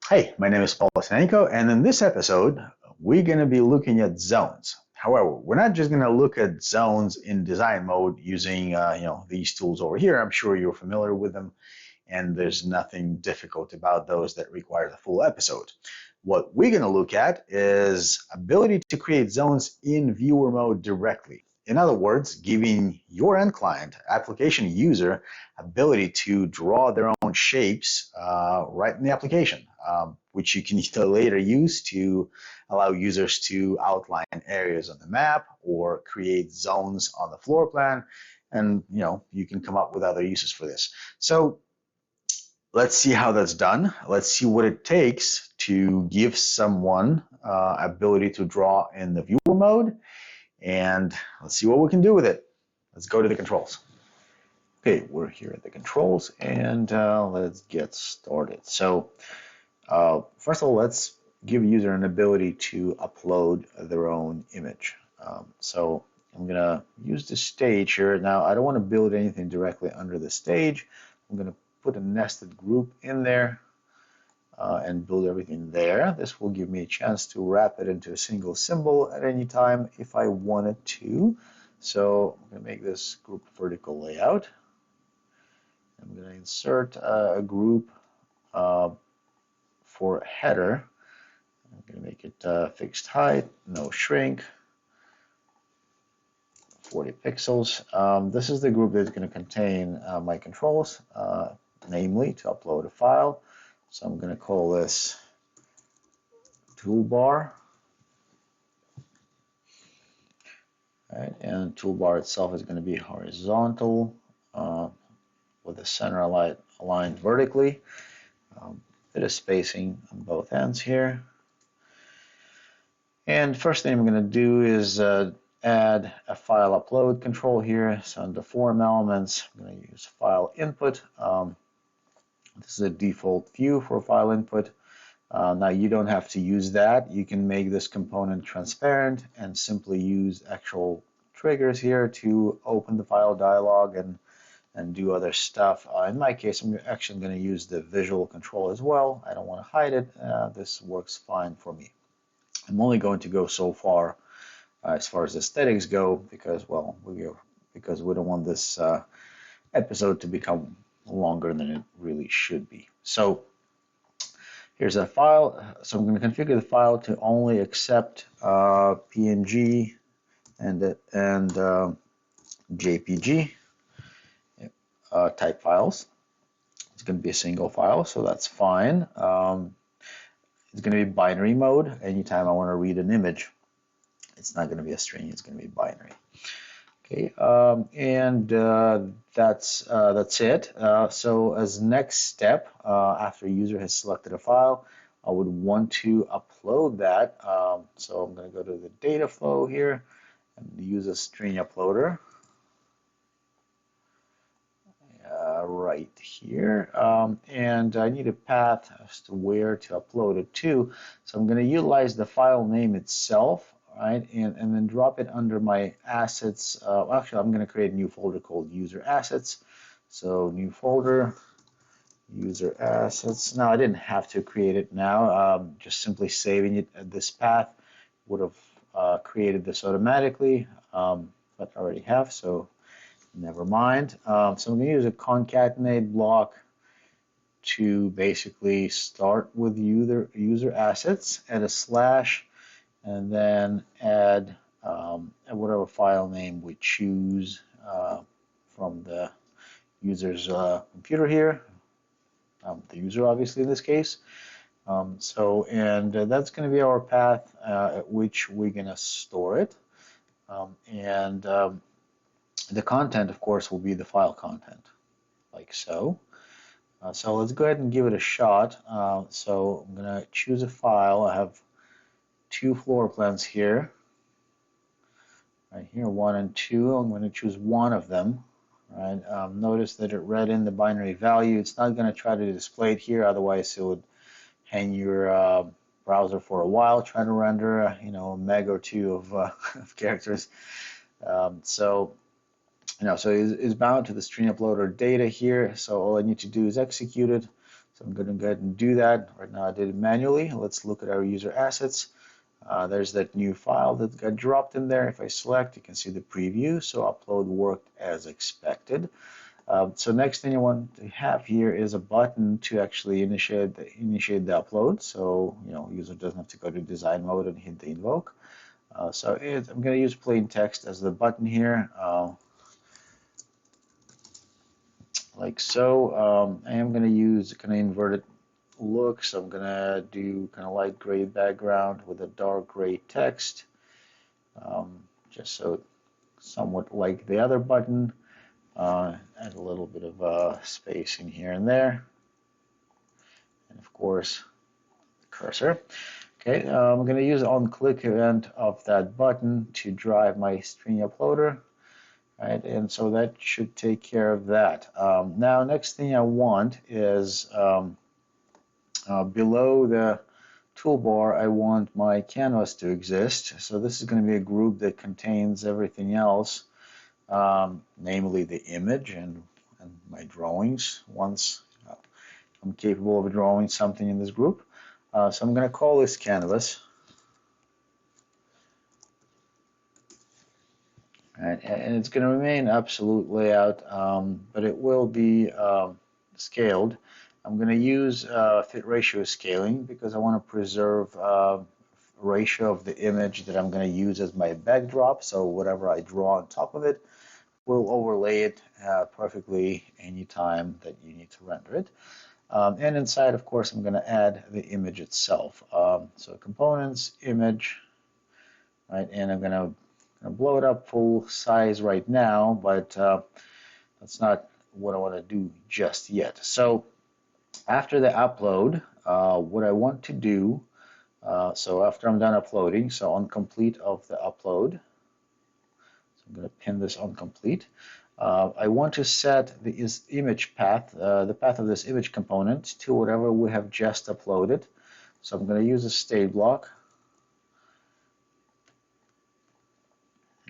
Hey, my name is Paul Stanko, and in this episode, we're going to be looking at zones. However, we're not just going to look at zones in design mode using these tools over here. I'm sure you're familiar with them, and there's nothing difficult about those that require the full episode. What we're going to look at is ability to create zones in viewer mode directly. In other words, giving your end client, application user, ability to draw their own shapes right in the application, which you can later use to allow users to outline areas on the map or create zones on the floor plan. And you can come up with other uses for this. So let's see how that's done. Let's see what it takes to give someone ability to draw in the viewer mode, and let's see what we can do with it. Let's go to the controls. Okay, we're here at the controls, and let's get started. So first of all, let's give a user an ability to upload their own image. So I'm going to use the stage here. Now, I don't want to build anything directly under the stage. I'm going to put a nested group in there and build everything there. This will give me a chance to wrap it into a single symbol at any time if I wanted to. So I'm going to make this group vertical layout. I'm going to insert a group for header. I'm going to make it fixed height, no shrink, 40 pixels. This is the group that's going to contain my controls, namely to upload a file. So I'm going to call this toolbar. Right, and toolbar itself is going to be horizontal with the center aligned vertically. Bit of spacing on both ends here. And first thing I'm going to do is add a file upload control here. So under form elements, I'm going to use file input. This is a default view for file input. Now you don't have to use that. You can make this component transparent and simply use actual triggers here to open the file dialog and do other stuff. In my case, I'm actually going to use the visual control as well. I don't want to hide it. This works fine for me. I'm only going to go so far as aesthetics go because, well, because we don't want this episode to become longer than it really should be. So here's a file. So I'm going to configure the file to only accept PNG and JPG type files. It's going to be a single file, so that's fine. It's going to be binary mode. Anytime I want to read an image, it's not going to be a string. It's going to be binary. Okay, and that's it. So as next step, after a user has selected a file, I would want to upload that. So I'm going to go to the data flow here and use a string uploader right here. And I need a path as to where to upload it to. So I'm going to utilize the file name itself. Right, and then drop it under my assets. Actually, I'm going to create a new folder called user assets. So new folder, user assets. Now I didn't have to create it now. Just simply saving it at this path would have created this automatically, but I already have, so never mind. So I'm going to use a concatenate block to basically start with user assets, add a slash, and then add whatever file name we choose from the user's computer here, the user obviously in this case. And that's going to be our path at which we're going to store it. The content, of course, will be the file content, like so. So let's go ahead and give it a shot. So I'm going to choose a file. I have two floor plans here, right here, 1 and 2. I'm going to choose one of them. Right. Notice that it read in the binary value. It's not going to try to display it here, otherwise it would hang your browser for a while, trying to render a meg or two of, of characters. So it's bound to the stream uploader data here. So all I need to do is execute it. So I'm going to go ahead and do that. Right now I did it manually. Let's look at our user assets. There's that new file that got dropped in there. If I select, you can see the preview. So upload worked as expected. So next thing you want to have here is a button to actually initiate the upload. So user doesn't have to go to design mode and hit the invoke. I'm going to use plain text as the button here, like so. I am going to use kind of inverted look. So I'm going to do kind of light gray background with a dark gray text, just so somewhat like the other button. Add a little bit of spacing here and there, and of course the cursor. Okay, I'm going to use the on-click event of that button to drive my stream uploader, right? And so that should take care of that. Now, next thing I want is below the toolbar, I want my canvas to exist. So this is going to be a group that contains everything else. Namely the image and my drawings once I'm capable of drawing something in this group. So I'm going to call this canvas. Right, and it's going to remain absolute layout, but it will be scaled. I'm going to use fit ratio scaling because I want to preserve ratio of the image that I'm going to use as my backdrop. So whatever I draw on top of it, will overlay it perfectly anytime that you need to render it. And inside, of course, I'm going to add the image itself. So components, image, right? And I'm going to blow it up full size right now, but that's not what I want to do just yet. So after the upload, what I want to do, so after I'm done uploading, so on complete of the upload, I'm going to pin this on complete. I want to set the image path, the path of this image component to whatever we have just uploaded. So I'm going to use a state block.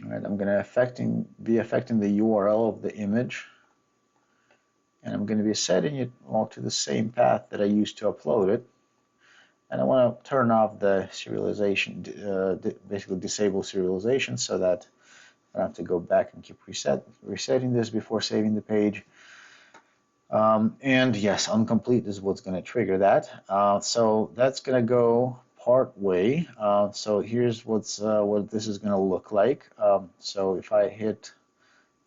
All right, I'm going to be affecting the URL of the image, and I'm going to be setting it all to the same path that I used to upload it. And I want to turn off the serialization, basically disable serialization, so that I don't have to go back and keep resetting this before saving the page. And yes, uncomplete is what's going to trigger that. So that's going to go part way. So here's what this is going to look like. So if I hit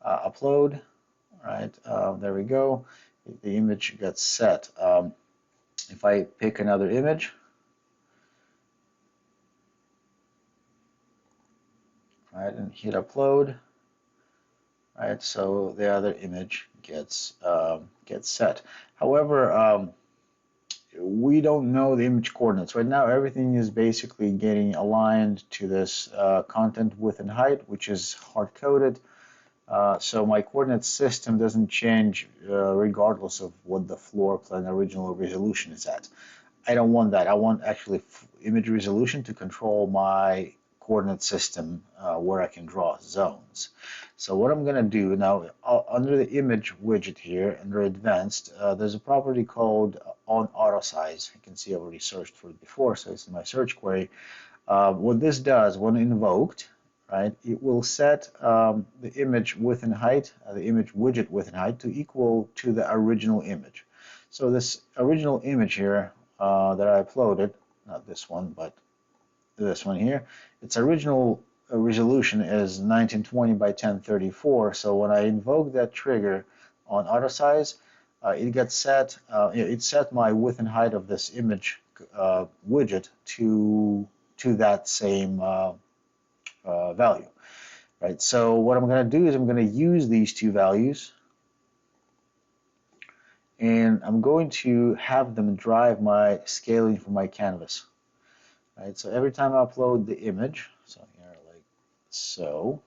upload, right, there we go. The image gets set. If I pick another image, right, and hit upload, right, so the other image gets set. However, we don't know the image coordinates. Right now, everything is basically getting aligned to this content width and height, which is hard-coded. So my coordinate system doesn't change regardless of what the floor plan original resolution is at. I don't want that. I want actually image resolution to control my coordinate system where I can draw zones. So what I'm going to do now, under the image widget here, under advanced, there's a property called on auto size. You can see I already searched for it before, so it's in my search query. What this does, when invoked, right, it will set the image width and height, the image widget width and height to equal to the original image. So this original image here that I uploaded, not this one, but this one here, its original resolution is 1920 by 1034. So when I invoke that trigger on auto size, it gets set. It set my width and height of this image widget to that same value, right? So what I'm going to do is I'm going to use these two values, and I'm going to have them drive my scaling for my canvas. Right, so every time I upload the image, so here like so,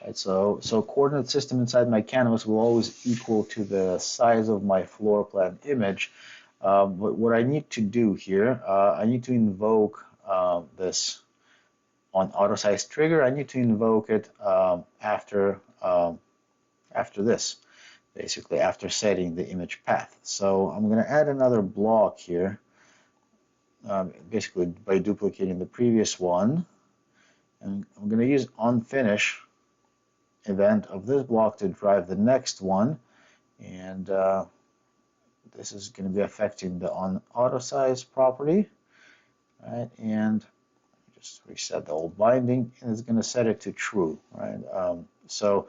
right, so coordinate system inside my canvas will always equal to the size of my floor plan image. But what I need to do here, I need to invoke this on auto size trigger. I need to invoke it after this, basically after setting the image path. So I'm going to add another block here, basically by duplicating the previous one, and I'm going to use onFinish event of this block to drive the next one, and this is going to be affecting the on auto size property, right? And just reset the old binding, and it's going to set it to true, right? So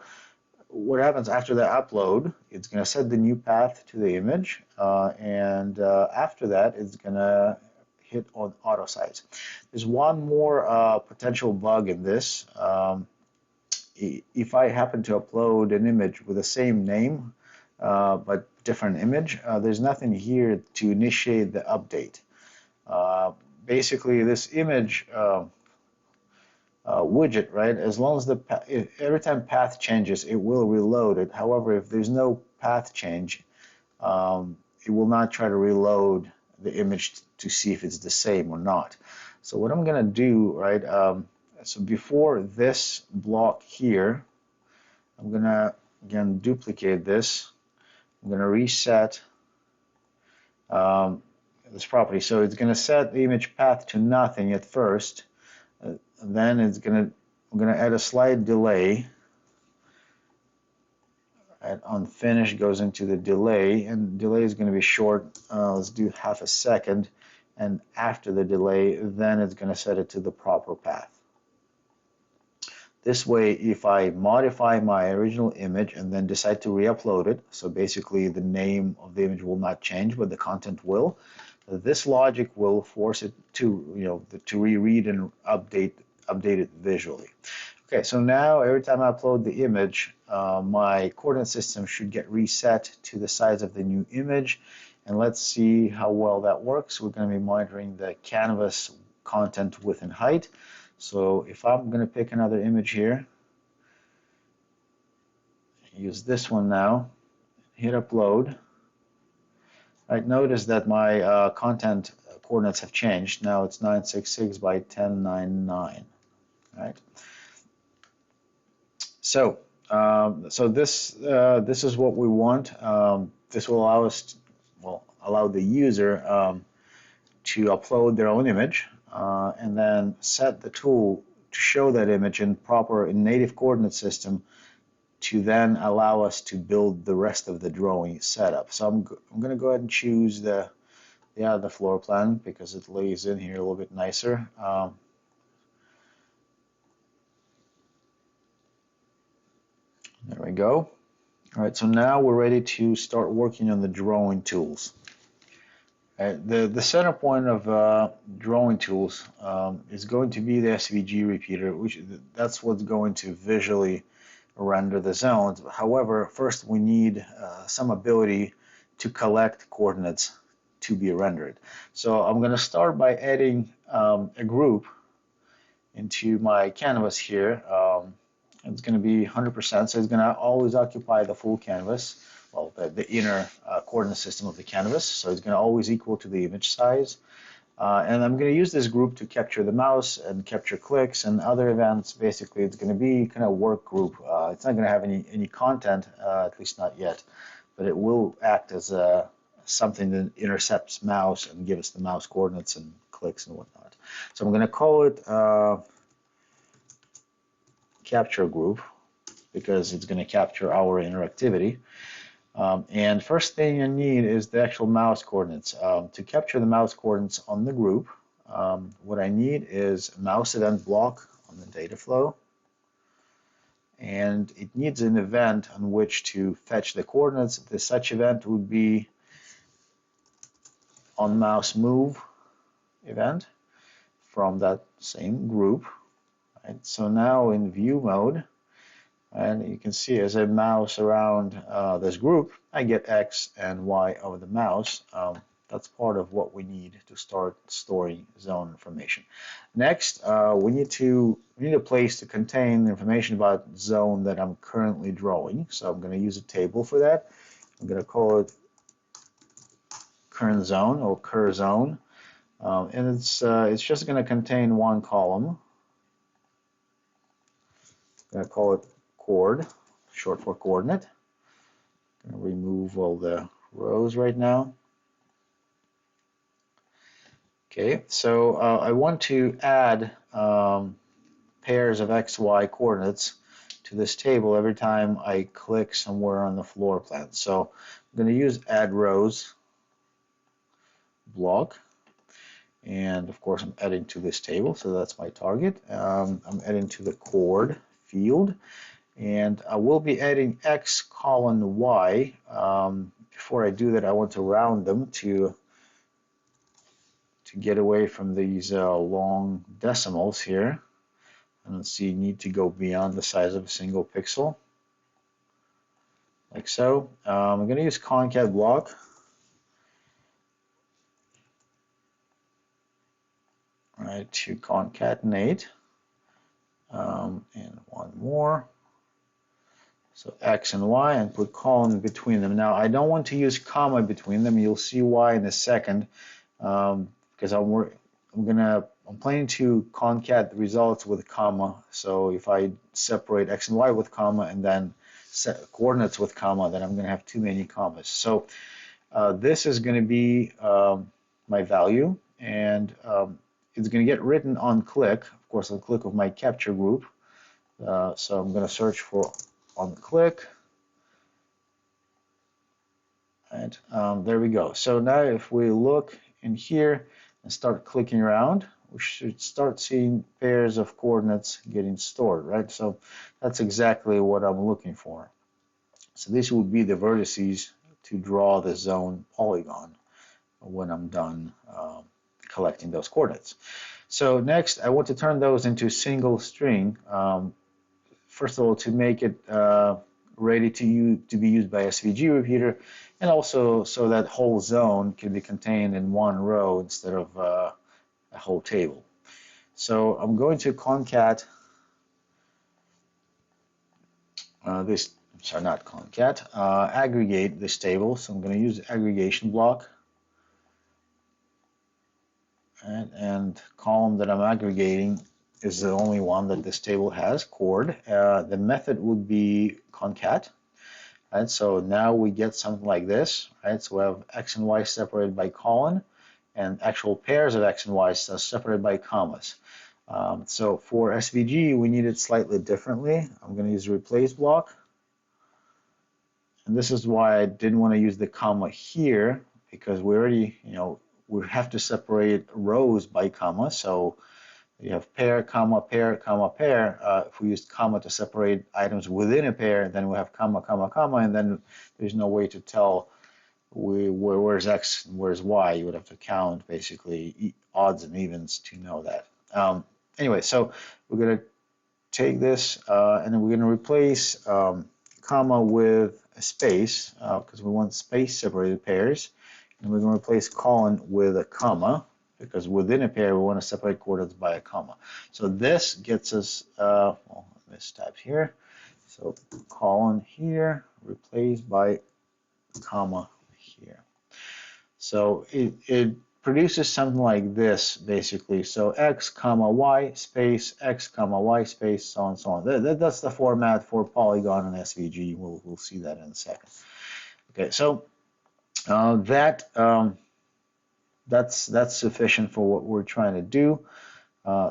what happens after the upload, it's going to set the new path to the image, and after that, it's going to hit on auto size. There's one more potential bug in this. If I happen to upload an image with the same name, but different image, there's nothing here to initiate the update. Basically, this image widget, right? As long as every time path changes, it will reload it. However, if there's no path change, it will not try to reload the image to see if it's the same or not. So what I'm going to do, right? So before this block here, I'm going to again duplicate this. I'm going to reset this property. So it's going to set the image path to nothing at first. Then I'm going to add a slight delay. Right, on finish goes into the delay, and delay is going to be short. Let's do half a second, and after the delay, then it's going to set it to the proper path. This way, if I modify my original image and then decide to re-upload it, so basically the name of the image will not change, but the content will. This logic will force it to, to reread and update it visually. Okay, so now every time I upload the image, my coordinate system should get reset to the size of the new image. And let's see how well that works. We're going to be monitoring the canvas content width and height. So if I'm going to pick another image here, use this one now, hit upload. Right, notice that my content coordinates have changed. Now it's 966 by 1099. Right. So this is what we want. This will allow us, allow the user to upload their own image and then set the tool to show that image in native coordinate system to then allow us to build the rest of the drawing setup. So I'm going to go ahead and choose the floor plan because it lays in here a little bit nicer. There we go. All right, so now we're ready to start working on the drawing tools. The center point of drawing tools is going to be the SVG repeater, that's what's going to visually render the zones. However, first we need some ability to collect coordinates to be rendered. So I'm going to start by adding a group into my canvas here. It's going to be 100%, so it's going to always occupy the full canvas, well, the inner coordinate system of the canvas, so it's going to always equal to the image size. And I'm going to use this group to capture the mouse and capture clicks and other events. Basically, it's going to be kind of work group. It's not going to have any content, at least not yet, but it will act as something that intercepts mouse and gives us the mouse coordinates and clicks and whatnot. So I'm going to call it capture group because it's going to capture our interactivity. And first thing you need is the actual mouse coordinates. To capture the mouse coordinates on the group, what I need is a mouse event block on the data flow, and it needs an event on which to fetch the coordinates. The such event would be on mouse move event from that same group. Right? So now in view mode, and you can see as I mouse around this group, I get X and Y of the mouse. That's part of what we need to start storing zone information. Next, we need a place to contain information about zone that I'm currently drawing. So I'm going to use a table for that. I'm going to call it current zone or cur zone, and it's just going to contain one column. I'm going to call it chord, short for coordinate. I'm going to remove all the rows right now. Okay, so I want to add pairs of XY coordinates to this table every time I click somewhere on the floor plan. So I'm going to use add rows block, and of course I'm adding to this table, so that's my target. I'm adding to the chord field, and I will be adding X colon Y. Before I do that, I want to round them to get away from these long decimals here. I don't see need to go beyond the size of a single pixel, like so. I'm going to use concat block. Right, to concatenate, and one more. So X and Y, and put colon between them. Now I don't want to use comma between them. You'll see why in a second, because I'm planning to concat the results with a comma. So if I separate X and Y with comma and then set coordinates with comma, then I'm going to have too many commas. So this is going to be my value, and it's going to get written on click, of course, on click of my capture group. So I'm going to search for on click. Right, there we go. So now if we look in here and start clicking around, we should start seeing pairs of coordinates getting stored, right? So that's exactly what I'm looking for. So this would be the vertices to draw the zone polygon when I'm done collecting those coordinates. So next, I want to turn those into single string. First of all, to make it ready to be used by SVG repeater, and also so that whole zone can be contained in one row instead of a whole table. So I'm going to concat aggregate this table. So I'm going to use the aggregation block. Right, and column that I'm aggregating is the only one that this table has, chord. The method would be concat. Right, so now we get something like this. Right, so we have X and Y separated by colon, and actual pairs of X and Y separated by commas. So for SVG, we need it slightly differently. I'm going to use replace block. And this is why I didn't want to use the comma here, because we already, we have to separate rows by comma. So you have pair, comma, pair, comma, pair. If we used comma to separate items within a pair, then we have comma, comma, comma, and then there's no way to tell where's X and where's Y. You would have to count basically odds and evens to know that. Anyway, so we're going to take this and then we're going to replace comma with a space because we want space separated pairs. And we're going to replace colon with a comma because within a pair we want to separate coordinates by a comma. So this gets us, well, this type here. So colon here replaced by comma here. So it produces something like this basically. So X comma Y space X comma Y space, so on and so on. That's the format for Polygon and SVG. We'll see that in a second. Okay, so that's sufficient for what we're trying to do.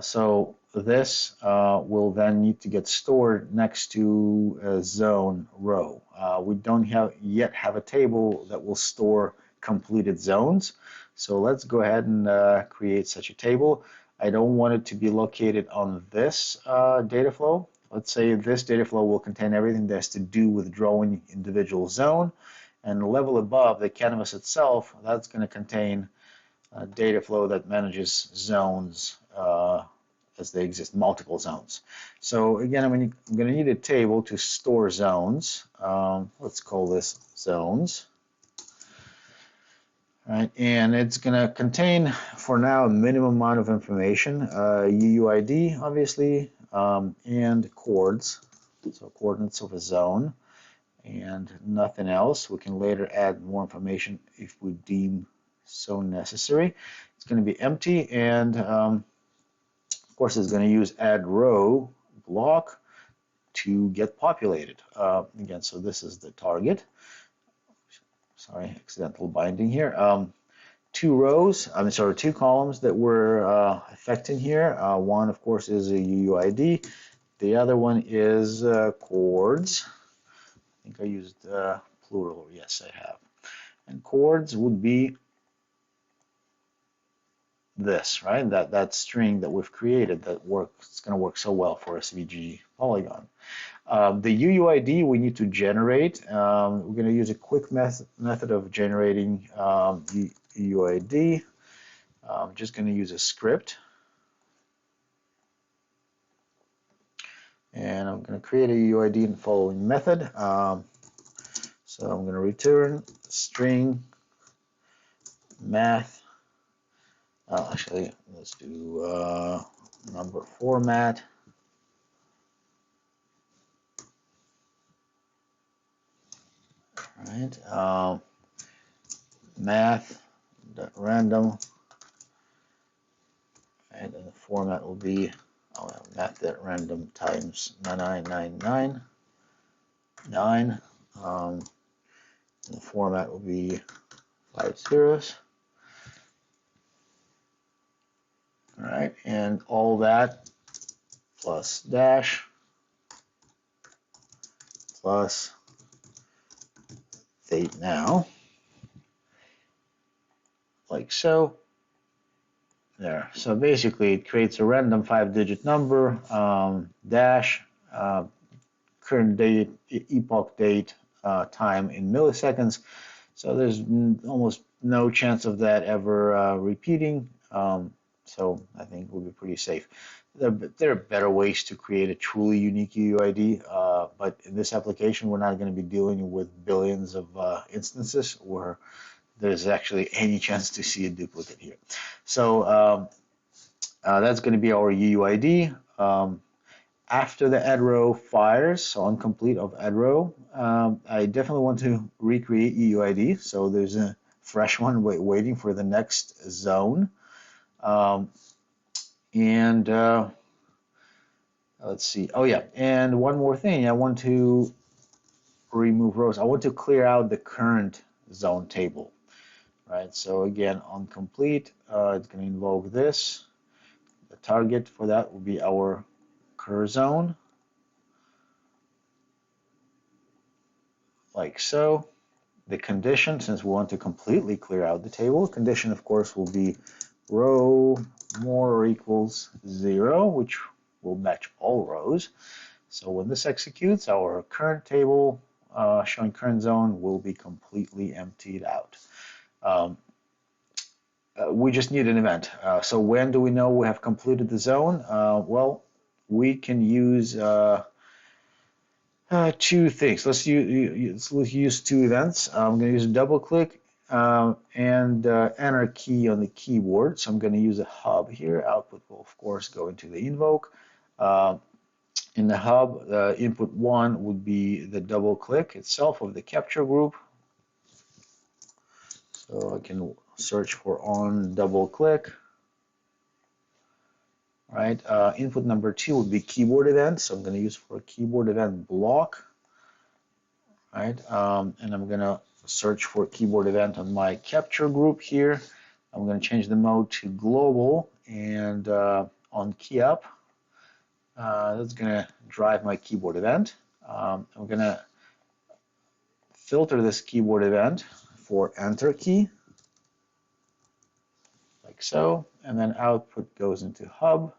So this will then need to get stored next to a zone row. We don't yet have a table that will store completed zones. So let's go ahead and create such a table. I don't want it to be located on this data flow. Let's say this data flow will contain everything that has to do with drawing individual zone. And the level above, the canvas itself, that's going to contain data flow that manages zones as they exist, multiple zones. So again, I'm going to need a table to store zones. Let's call this zones. Right, and it's going to contain, for now, a minimum amount of information, UUID, obviously, and chords, so coordinates of a zone, and nothing else. We can later add more information if we deem so necessary. It's going to be empty, and of course it's going to use add row block to get populated. Again, so this is the target. Sorry, accidental binding here. Two rows, two columns that we're affecting here. One, of course, is a UUID. The other one is chords. I think I used plural. Yes, I have. And chords would be this, right? That string that we've created that works. It's going to work so well for SVG polygon. The UUID we need to generate. We're going to use a quick method of generating UUID. I'm just going to use a script. And I'm going to create a UUID in the following method. So I'm going to return string math. Actually, let's do number format. Right, math.random, and the format will be math.random times 9999. And the format will be 5 zeros. All right, and all that plus dash plus date now, like so. There. So basically, it creates a random 5-digit number, dash, current date, epoch date, time in milliseconds. So there's almost no chance of that ever repeating. So I think we'll be pretty safe. There are better ways to create a truly unique UUID, but in this application, we're not going to be dealing with billions of instances where there's actually any chance to see a duplicate here. So that's going to be our UUID. After the add row fires, so on complete of add row, I definitely want to recreate UUID. So there's a fresh one waiting for the next zone. Let's see. Oh yeah, and one more thing. I want to remove rows. I want to clear out the current zone table. Right, so again, on complete, it's going to invoke this. The target for that will be our cur zone, like so. The condition, since we want to completely clear out the table, condition, of course, will be row more or equals 0, which will match all rows. So when this executes, our current table showing current zone will be completely emptied out. We just need an event. So when do we know we have completed the zone? Well, we can use two things. Let's use two events. I'm going to use a double click and enter key on the keyboard. So I'm going to use a hub here. Output will, of course, go into the invoke. In the hub, input 1 would be the double click itself of the capture group. So I can search for on double click. Right, input number 2 would be keyboard event. So I'm going to use for a keyboard event block. Right, and I'm going to search for keyboard event on my capture group here. I'm going to change the mode to global, and on key up, that's going to drive my keyboard event. I'm going to filter this keyboard event for enter key, like so, and then output goes into hub.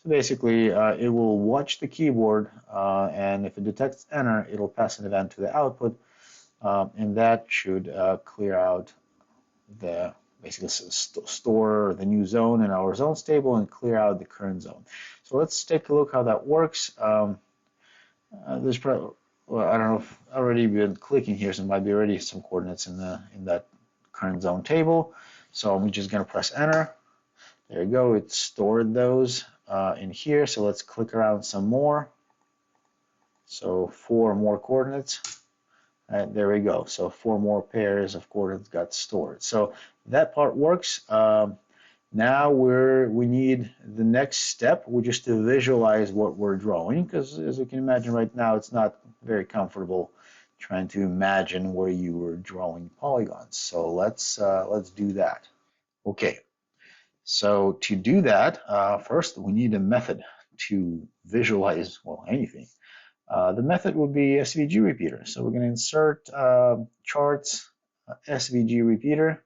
So basically, it will watch the keyboard, and if it detects enter, it'll pass an event to the output, and that should clear out the basically store the new zone in our zones table and clear out the current zone. So let's take a look how that works. There's probably, well, I don't know if I've already been clicking here, so there might be already some coordinates in that current zone table. So I'm just going to press enter. There you go. It stored those in here. So let's click around some more. So 4 more coordinates. There we go. So 4 more pairs of coordinates got stored. So that part works. Now we need the next step, which is to visualize what we're drawing, because as you can imagine right now, it's not very comfortable trying to imagine where you were drawing polygons. So let's do that. Okay. So to do that, first we need a method to visualize, well, anything. The method would be SVG repeater. So we're going to insert charts SVG repeater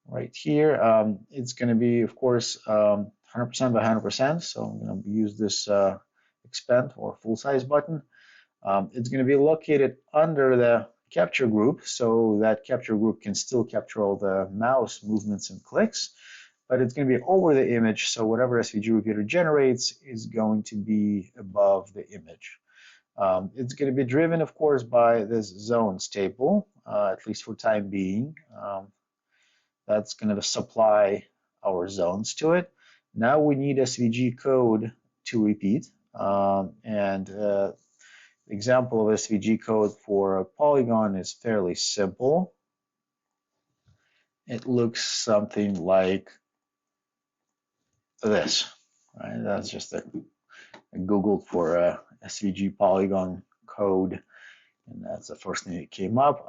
right here. It's going to be, of course, 100% by 100%. So I'm going to use this expand or full size button. It's going to be located under the capture group, so that capture group can still capture all the mouse movements and clicks, but it's going to be over the image, so whatever SVG repeater generates is going to be above the image. It's going to be driven, of course, by this zones table, at least for time being. That's going to supply our zones to it. Now we need SVG code to repeat, and example of SVG code for a polygon is fairly simple. It looks something like this, right? That's just I Googled for a SVG polygon code, and that's the first thing that came up.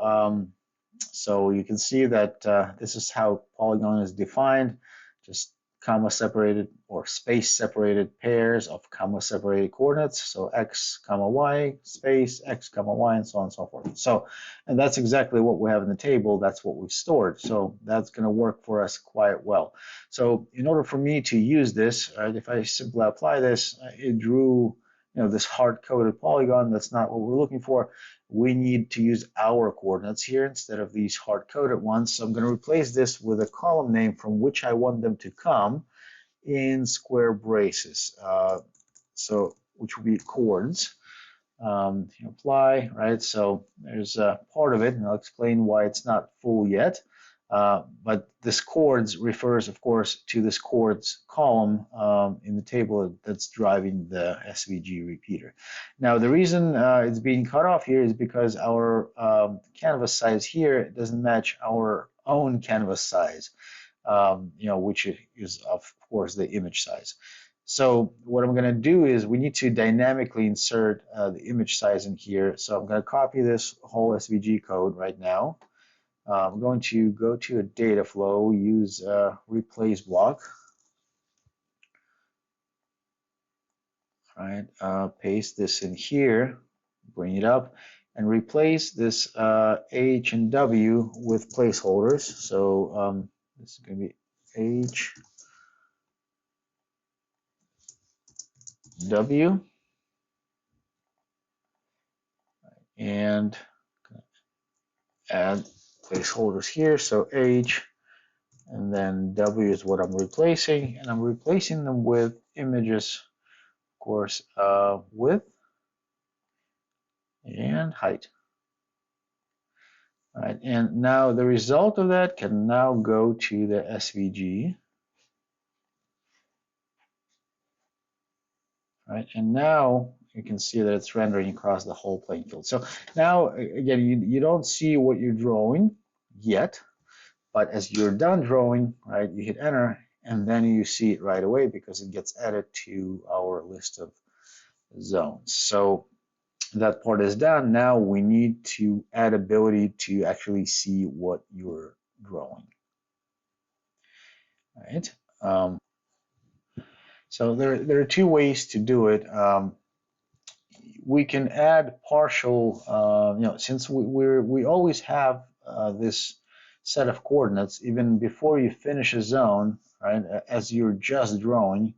So you can see that this is how polygon is defined, just comma separated or space separated pairs of comma separated coordinates. So x comma y space x comma y and so on and so forth. So, and that's exactly what we have in the table. That's what we've stored. So that's going to work for us quite well. So in order for me to use this, if I simply apply this, it drew this hard-coded polygon. That's not what we're looking for. We need to use our coordinates here instead of these hard-coded ones. So I'm going to replace this with a column name from which I want them to come in square braces. So which will be chords. Apply, right? So there's a part of it, and I'll explain why it's not full yet. But this chords refers, of course, to this chords column in the table that's driving the SVG repeater. Now, the reason it's being cut off here is because our canvas size here doesn't match our own canvas size, which is, of course, the image size. So what I'm going to do is we need to dynamically insert the image size in here. So I'm going to copy this whole SVG code right now. I'm going to go to a data flow, use replace block. All right, paste this in here, bring it up, and replace this H and W with placeholders. So this is going to be H, W, and add placeholders here. So H, and then W is what I'm replacing, and I'm replacing them with images, of course, width and height. All right, and now the result of that can now go to the SVG. All right, and now you can see that it's rendering across the whole playing field. So now, again, you don't see what you're drawing yet, but as you're done drawing, right, you hit enter, and then you see it right away because it gets added to our list of zones. So that part is done. Now we need to add ability to actually see what you're drawing. All right. So there are two ways to do it. We can add partial, since we always have this set of coordinates even before you finish a zone, right? As you're just drawing,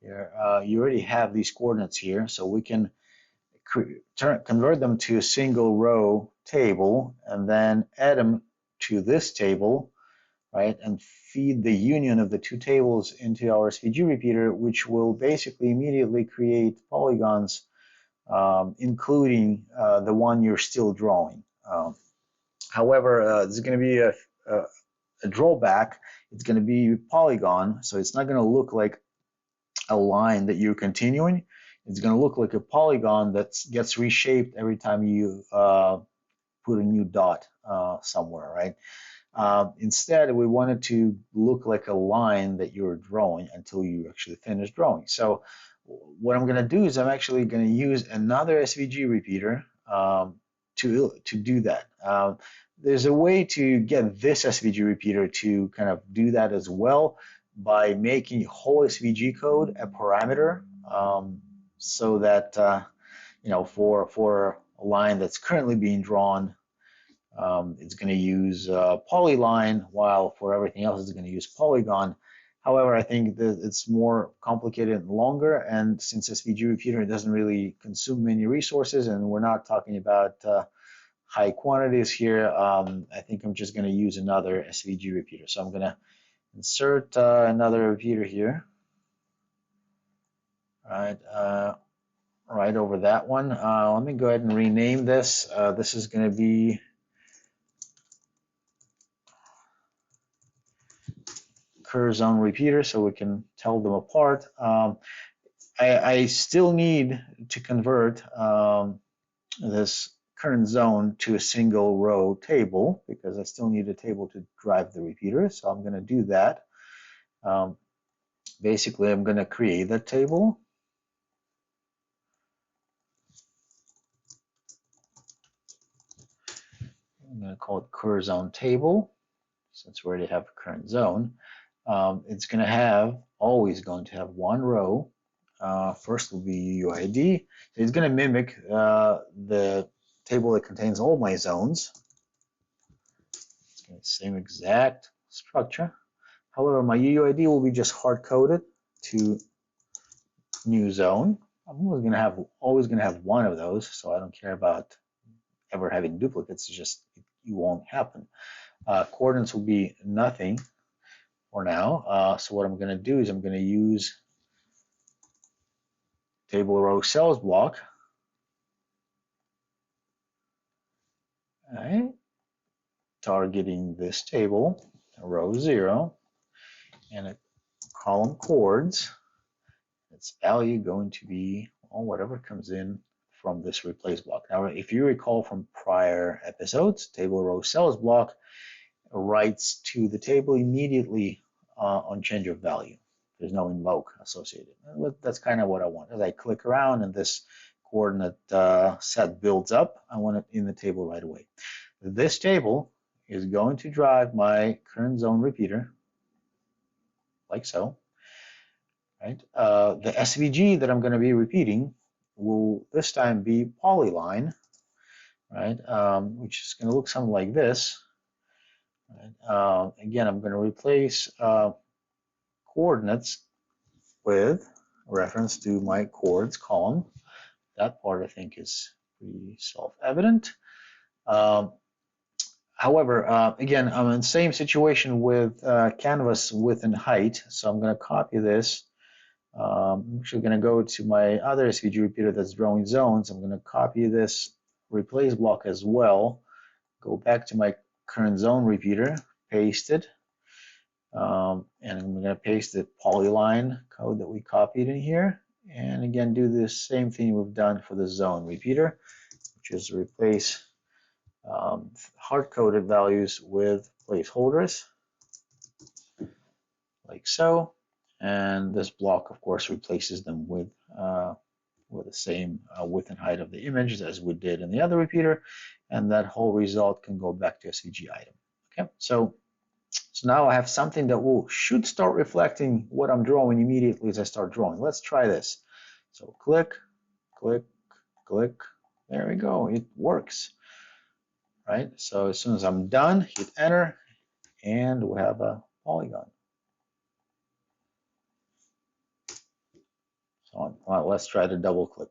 you already have these coordinates here, so we can convert them to a single row table and then add them to this table, right? And feed the union of the two tables into our SVG repeater, which will basically immediately create polygons, including the one you're still drawing. However, there's going to be a drawback. It's going to be polygon, so it's not going to look like a line that you're continuing. It's going to look like a polygon that gets reshaped every time you put a new dot somewhere, right? Instead, we want it to look like a line that you're drawing until you actually finish drawing. So what I'm going to do is I'm actually going to use another SVG repeater to do that. There's a way to get this SVG repeater to kind of do that as well by making whole SVG code a parameter, so that for a line that's currently being drawn, it's going to use polyline, while for everything else it's going to use polygon. However, I think that it's more complicated and longer, and since SVG repeater doesn't really consume many resources, and we're not talking about high quantities here, I think I'm just going to use another SVG repeater. So I'm going to insert another repeater here, right over that one. Let me go ahead and rename this. This is going to be Curzon repeater, so we can tell them apart. I still need to convert this current zone to a single row table, because I still need a table to drive the repeater. So I'm going to do that. Basically, I'm going to create that table. I'm going to call it Curzon table, since we already have a current zone. It's going to always going to have one row. First will be UUID. So it's going to mimic the table that contains all my zones. It's going to same exact structure. However, my UUID will be just hard-coded to new zone. I'm always going to have one of those, so I don't care about ever having duplicates. It's just it won't happen. Coordinates will be nothing for now. So what I'm going to do is I'm going to use table row cells block. All right, targeting this table, row 0, and a column chords. Its value going to be whatever comes in from this replace block. Now, if you recall from prior episodes, table row cells block writes to the table immediately on change of value. There's no invoke associated. That's kind of what I want. As I click around and this coordinate set builds up, I want it in the table right away. This table is going to drive my current zone repeater, like so. Right? The SVG that I'm going to be repeating will this time be polyline, right? Which is going to look something like this. Right? Again, I'm going to replace coordinates with reference to my chords column. That part I think is pretty self-evident. However, again, I'm in the same situation with canvas width and height, so I'm going to copy this. I'm actually going to go to my other SVG repeater that's drawing zones. I'm going to copy this replace block as well. Go back to my current zone repeater, paste it, and I'm going to paste the polyline code that we copied in here. And again, do the same thing we've done for the zone repeater, which is replace hard-coded values with placeholders, like so. And this block, of course, replaces them with the same width and height of the images as we did in the other repeater, and that whole result can go back to SVG item. Okay, so now I have something that should start reflecting what I'm drawing immediately as I start drawing. Let's try this. So click, click, click. There we go. It works. Right. So as soon as I'm done, hit enter, and we have a polygon. So let's try to double click.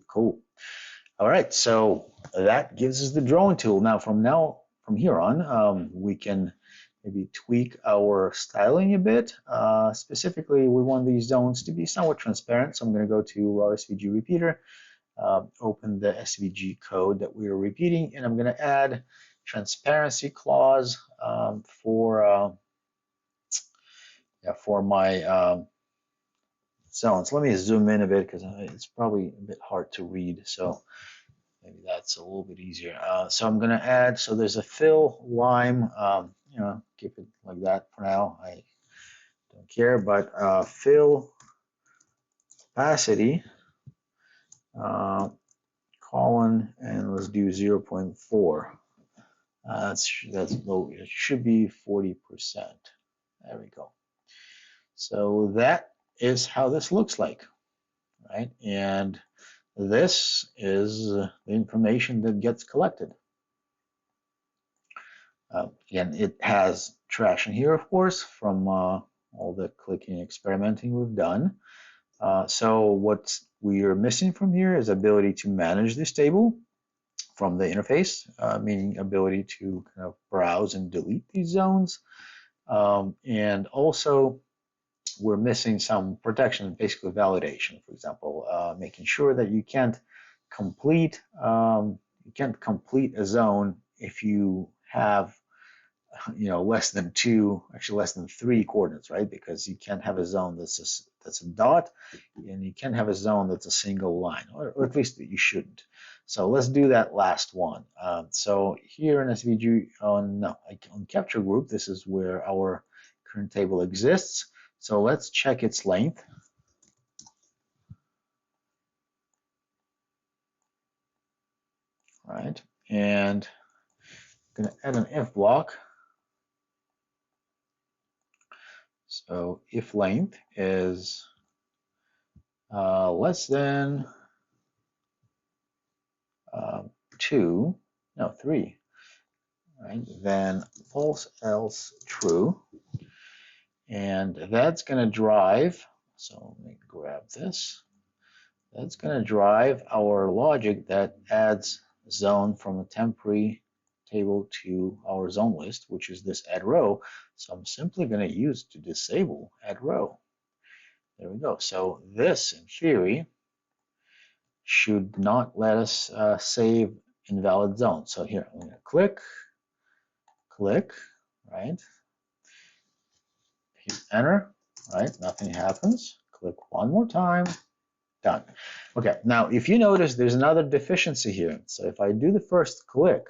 Cool. All right, so that gives us the drawing tool. Now from here on, we can maybe tweak our styling a bit. Specifically, we want these zones to be somewhat transparent. So I'm going to go to raw SVG repeater, open the SVG code that we are repeating, and I'm going to add transparency clause for my zones. Let me zoom in a bit because it's probably a bit hard to read. So Maybe that's a little bit easier. So I'm gonna add, so there's a fill line, keep it like that for now. I don't care, but fill opacity, uh, colon, and let's do 0.4. That's low. It should be 40%. There we go. So that is how this looks like, right? And this is the information that gets collected. Again, it has trash in here, of course, from all the clicking and experimenting we've done. So what we are missing from here is ability to manage this table from the interface, meaning ability to kind of browse and delete these zones. And also, we're missing some protection, basically validation. For example, making sure that you can't complete a zone if you have less than two, actually less than three coordinates, right? Because you can't have a zone that's a dot, and you can't have a zone that's a single line, or at least you shouldn't. So let's do that last one. So here in SVG on capture group, this is where our current table exists. So let's check its length. Right, and I'm going to add an if block. So if length is less than 3, right? Then false, else true. And that's going to drive, so let me grab this. That's going to drive our logic that adds zone from a temporary table to our zone list, which is this add row. So I'm simply going to use to disable add row. There we go. So this, in theory, should not let us save invalid zone. So here, I'm going to click, right? Hit enter, right? Nothing happens. Click one more time. Done. Okay, now if you notice, there's another deficiency here. So if I do the first click,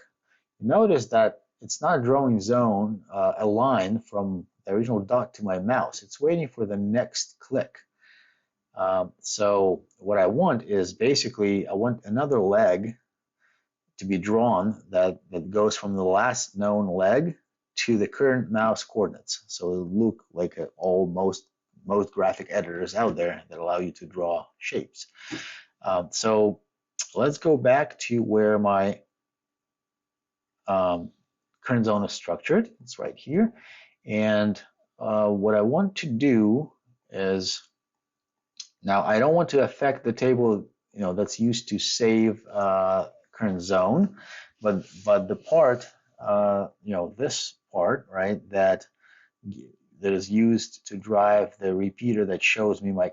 you notice that it's not drawing zone a line from the original dot to my mouse. It's waiting for the next click. So what I want is basically, I want another leg to be drawn that goes from the last known leg to the current mouse coordinates. So it'll look like most graphic editors out there that allow you to draw shapes. So let's go back to where my current zone is structured. It's right here. And what I want to do is, now I don't want to affect the table that's used to save current zone, but the part this part, right, that is used to drive the repeater that shows me my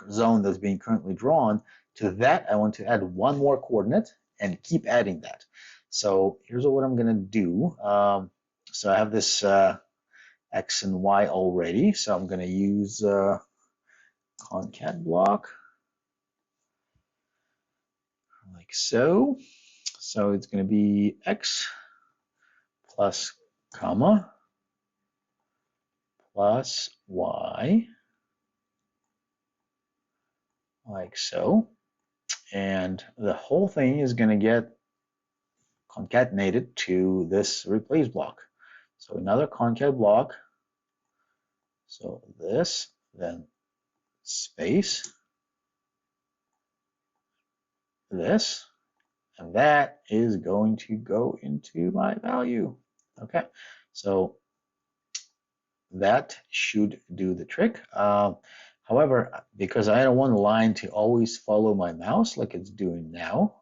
zone that's being currently drawn, to that I want to add one more coordinate and keep adding that. So here's what I'm going to do. So I have this X and Y already, so I'm going to use concat block like so. So it's going to be X plus comma plus Y like so. And the whole thing is going to get concatenated to this replace block. So another concat block. So this, then space, this, and that is going to go into my value. Okay, so that should do the trick. However, because I don't want the line to always follow my mouse like it's doing now,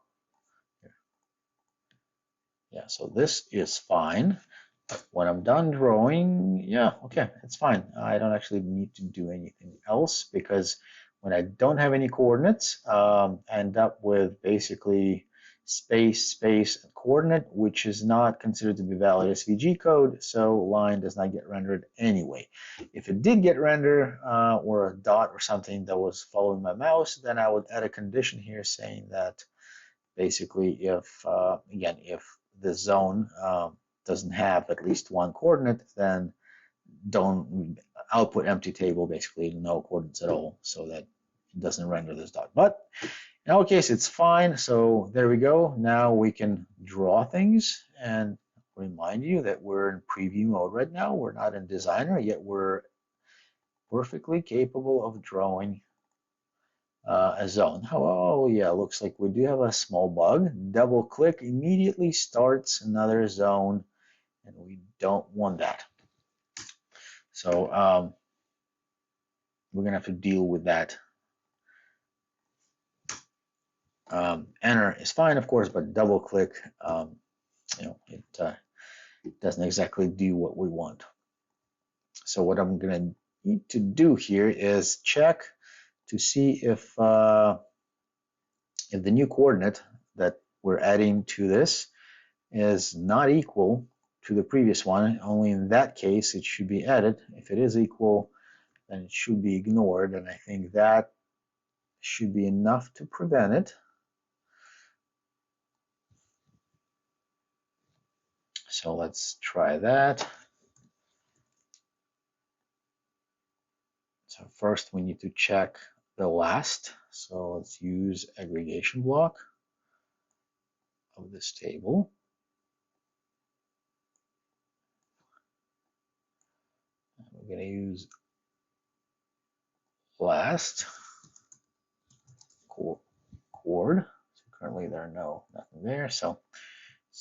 yeah, so this is fine. When I'm done drawing, yeah, okay, it's fine. I don't actually need to do anything else, because when I don't have any coordinates, I end up with basically space, and coordinate, which is not considered to be valid SVG code, so line does not get rendered anyway. If it did get rendered, or a dot or something that was following my mouse, then I would add a condition here saying that Basically, if again, if the zone doesn't have at least one coordinate, then don't output empty table, basically no coordinates at all, so that it doesn't render this dot. But in our case, it's fine. So there we go. Now we can draw things and remind you that we're in preview mode right now. We're not in designer, yet we're perfectly capable of drawing a zone. Oh yeah, looks like we do have a small bug. Double click immediately starts another zone, and we don't want that. So we're gonna have to deal with that. Enter is fine, of course, but double click, it doesn't exactly do what we want. So what I'm gonna need to do here is check to see if the new coordinate that we're adding to this is not equal to the previous one. Only in that case it should be added. If it is equal, then it should be ignored, and I think that should be enough to prevent it. So let's try that. So first we need to check the last. So let's use aggregation block of this table. We're going to use last chord. So currently there are nothing there. So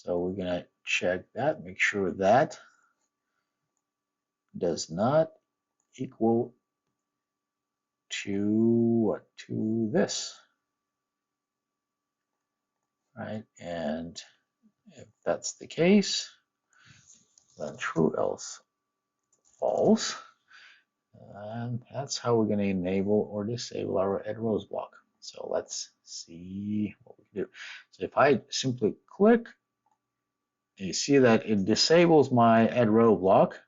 we're going to check that, make sure that does not equal to this, right? And if that's the case, then true, else false. And that's how we're going to enable or disable our add rows block. So let's see what we can do. So if I simply click, you see that it disables my add row block.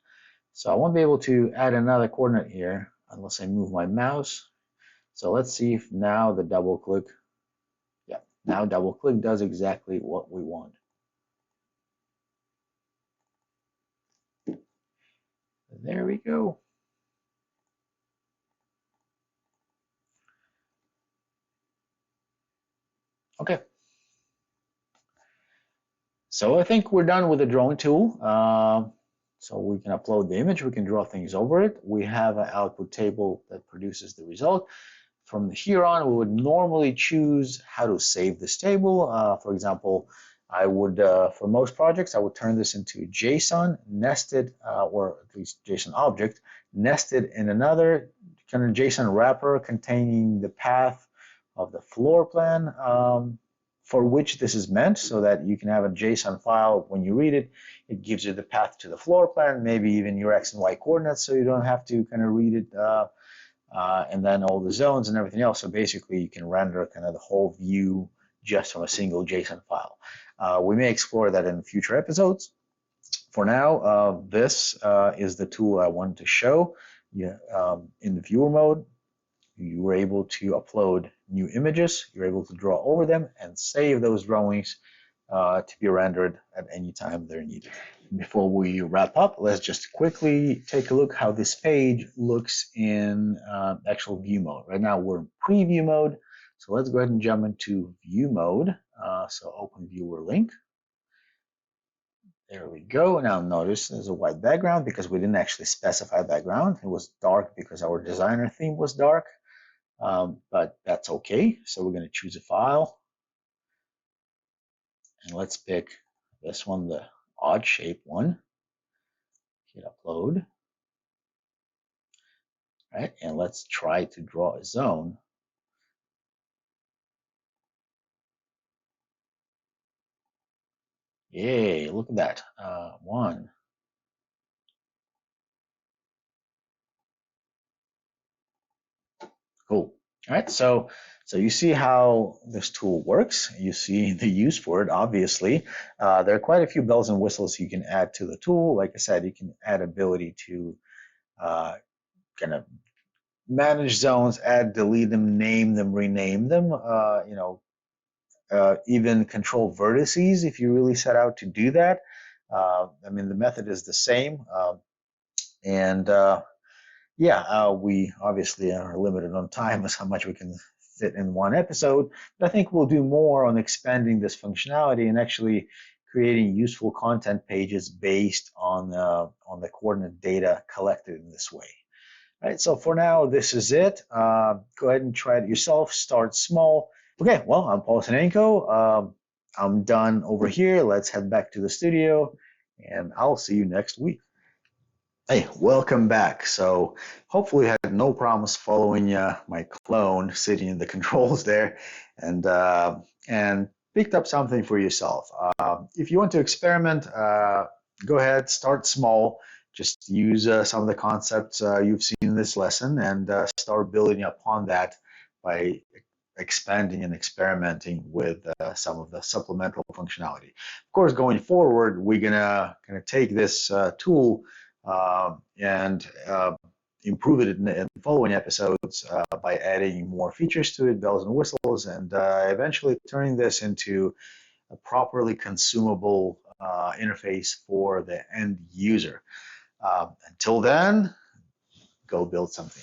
So I won't be able to add another coordinate here unless I move my mouse. So let's see if now the double click, yeah, now double click does exactly what we want. There we go. Okay. So I think we're done with the drawing tool. So we can upload the image, we can draw things over it. We have an output table that produces the result. From here on, we would normally choose how to save this table. For example, I would, for most projects, I would turn this into JSON nested, or at least JSON object, nested in another kind of JSON wrapper containing the path of the floor plan for which this is meant, so that you can have a JSON file. When you read it, it gives you the path to the floor plan, maybe even your X and Y coordinates, so you don't have to kind of read it, and then all the zones and everything else. So basically, you can render kind of the whole view just from a single JSON file. We may explore that in future episodes. For now, this is the tool I wanted to show. Yeah, in the viewer mode, you were able to upload new images, you're able to draw over them and save those drawings to be rendered at any time they're needed. Before we wrap up, let's just quickly take a look how this page looks in actual view mode. Right now we're in preview mode, so let's go ahead and jump into view mode. So open viewer link. There we go. Now notice there's a white background because we didn't actually specify background. It was dark because our designer theme was dark. But that's okay. So we're going to choose a file, and let's pick this one, the odd shape one. Hit upload, right? And let's try to draw a zone. Yay, look at that. One. Cool. All right, so you see how this tool works. You see the use for it, obviously. There are quite a few bells and whistles you can add to the tool. Like I said, you can add ability to kind of manage zones, add, delete them, name them, rename them, even control vertices if you really set out to do that. I mean, the method is the same. And yeah, we obviously are limited on time as how much we can fit in one episode. But I think we'll do more on expanding this functionality and actually creating useful content pages based on the coordinate data collected in this way. All right, so for now, this is it. Go ahead and try it yourself. Start small. Okay, well, I'm Paul Sinenko. I'm done over here. Let's head back to the studio, and I'll see you next week. Hey, welcome back. So hopefully you had no problems following my clone sitting in the controls there and picked up something for yourself. If you want to experiment, go ahead, start small. Just use some of the concepts you've seen in this lesson and start building upon that by expanding and experimenting with some of the supplemental functionality. Of course, going forward, we're gonna take this tool and improve it in following episodes by adding more features to it, bells and whistles, and eventually turning this into a properly consumable interface for the end user. Until then, go build something.